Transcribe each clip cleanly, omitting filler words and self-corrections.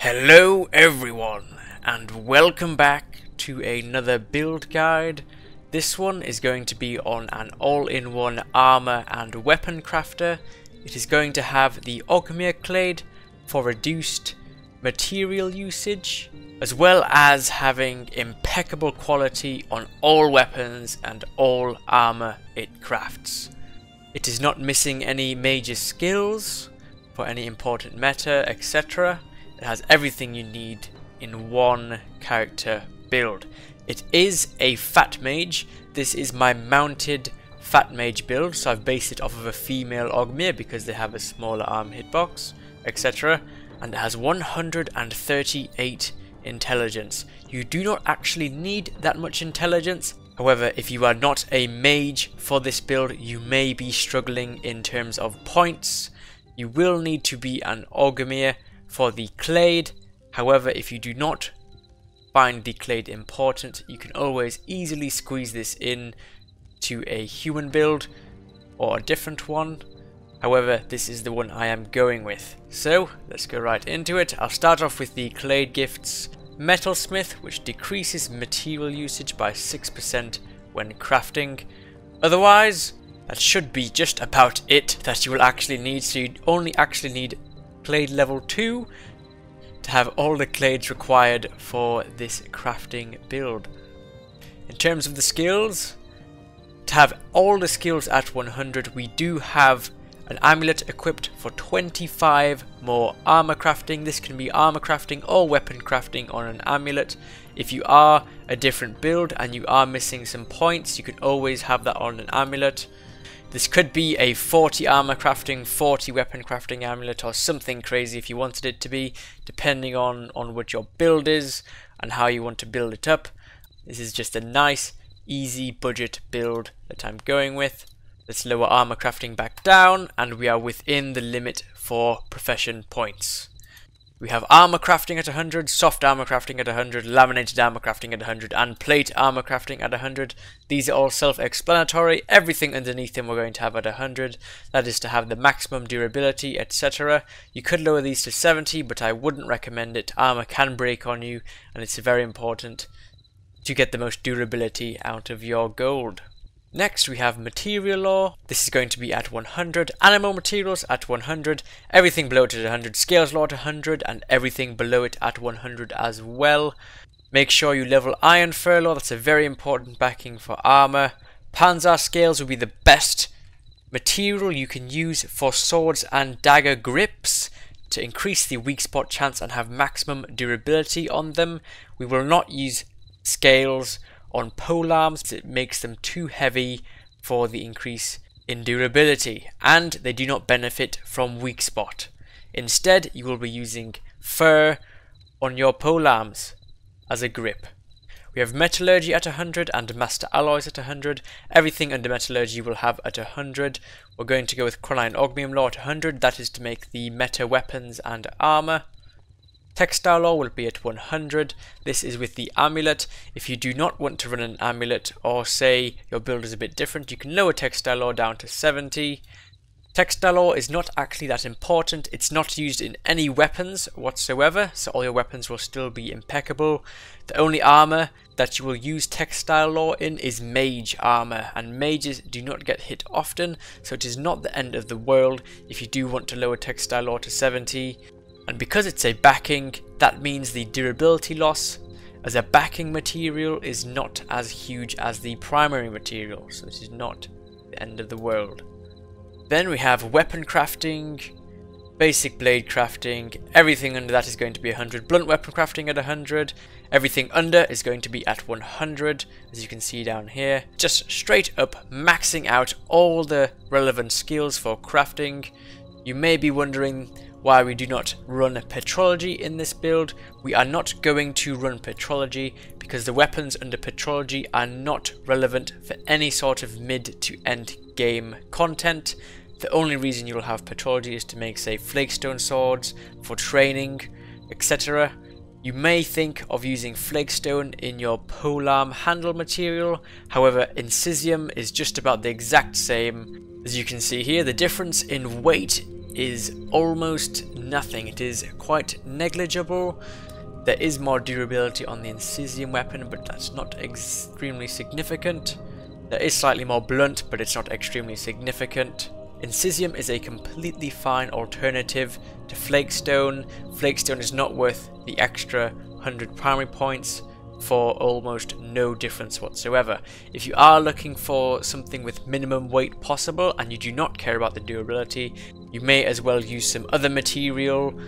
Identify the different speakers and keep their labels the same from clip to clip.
Speaker 1: Hello everyone, and welcome back to another build guide. This one is going to be on an all-in-one armor and weapon crafter. It is going to have the oghmir clade for reduced material usage, as well as having impeccable quality on all weapons and all armor it crafts. It is not missing any major skills for any important meta, etc. It has everything you need in one character build. It is a fat mage. This is my mounted fat mage build, so I've based it off of a female oghmir because they have a smaller arm hitbox, etc. And it has 138 intelligence. You do not actually need that much intelligence. However, if you are not a mage for this build, you may be struggling in terms of points. You will need to be an oghmir for the clade. However, if you do not find the clade important, you can always easily squeeze this in to a human build or a different one. However, this is the one I am going with. So let's go right into it. I'll start off with the clade gifts. Metalsmith, which decreases material usage by 6% when crafting. Otherwise, that should be just about it that you will actually need. So you only actually need clade level 2 to have all the clades required for this crafting build. In terms of the skills, to have all the skills at 100, we do have an amulet equipped for 25 more armor crafting. This can be armor crafting or weapon crafting on an amulet. If you are a different build and you are missing some points, you can always have that on an amulet. This could be a 40 armor crafting, 40 weapon crafting amulet, or something crazy if you wanted it to be, depending on what your build is and how you want to build it up. This is just a nice, easy budget build that I'm going with. Let's lower armor crafting back down, and we are within the limit for profession points. We have armor crafting at 100, soft armor crafting at 100, laminated armor crafting at 100, and plate armor crafting at 100. These are all self-explanatory. Everything underneath them we're going to have at 100. That is to have the maximum durability, etc. You could lower these to 70, but I wouldn't recommend it. Armor can break on you, and it's very important to get the most durability out of your gold. Next we have material law. This is going to be at 100, animal materials at 100, everything below it at 100, scales law at 100, and everything below it at 100 as well. Make sure you level iron fur law, that's a very important backing for armor. Panzer scales will be the best material you can use for swords and dagger grips to increase the weak spot chance and have maximum durability on them. We will not use scales on polearms. It makes them too heavy for the increase in durability, and they do not benefit from weak spot. Instead, you will be using fur on your polearms as a grip. We have metallurgy at 100 and master alloys at 100. Everything under metallurgy will have at 100. We're going to go with chroline oghmir law at 100. That is to make the meta weapons and armor. Textile law will be at 100. This is with the amulet. If you do not want to run an amulet, or say your build is a bit different, you can lower textile law down to 70. Textile law is not actually that important. It's not used in any weapons whatsoever, so all your weapons will still be impeccable. The only armor that you will use textile law in is mage armor, and mages do not get hit often, so it is not the end of the world if you do want to lower textile law to 70. And because it's a backing, that means the durability loss as a backing material is not as huge as the primary material, so this is not the end of the world. Then we have weapon crafting, basic blade crafting. Everything under that is going to be 100. Blunt weapon crafting at 100. Everything under is going to be at 100, as you can see down here. Just straight up maxing out all the relevant skills for crafting. You may be wondering why we do not run petrology in this build. We are not going to run petrology because the weapons under petrology are not relevant for any sort of mid to end game content. The only reason you will have petrology is to make, say, flakestone swords for training, etc. You may think of using flakestone in your polearm handle material. However, incisium is just about the exact same. As you can see here, the difference in weight is almost nothing. It is quite negligible. There is more durability on the Incisium weapon, but that's not extremely significant. There is slightly more blunt, but it's not extremely significant. Incisium is a completely fine alternative to Flakestone. Flakestone is not worth the extra 100 primary points for almost no difference whatsoever. If you are looking for something with minimum weight possible and you do not care about the durability, you may as well use some other material.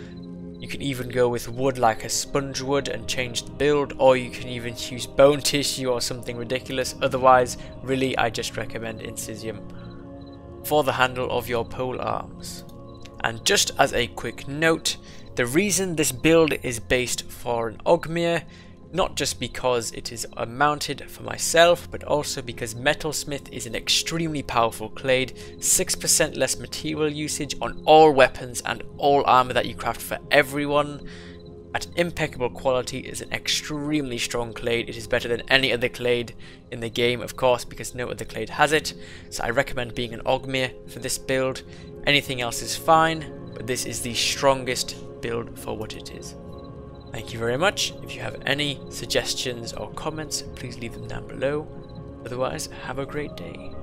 Speaker 1: You can even go with wood like a sponge wood and change the build, or you can even use bone tissue or something ridiculous. Otherwise, really, I just recommend Incisium for the handle of your pole arms. And just as a quick note, the reason this build is based for an oghmir, not just because it is mounted for myself, but also because Metalsmith is an extremely powerful clade, 6% less material usage on all weapons and all armor that you craft for everyone, at impeccable quality, is an extremely strong clade. It is better than any other clade in the game, of course, because no other clade has it, so I recommend being an oghmir for this build. Anything else is fine, but this is the strongest build for what it is. Thank you very much. If you have any suggestions or comments, please leave them down below. Otherwise, have a great day.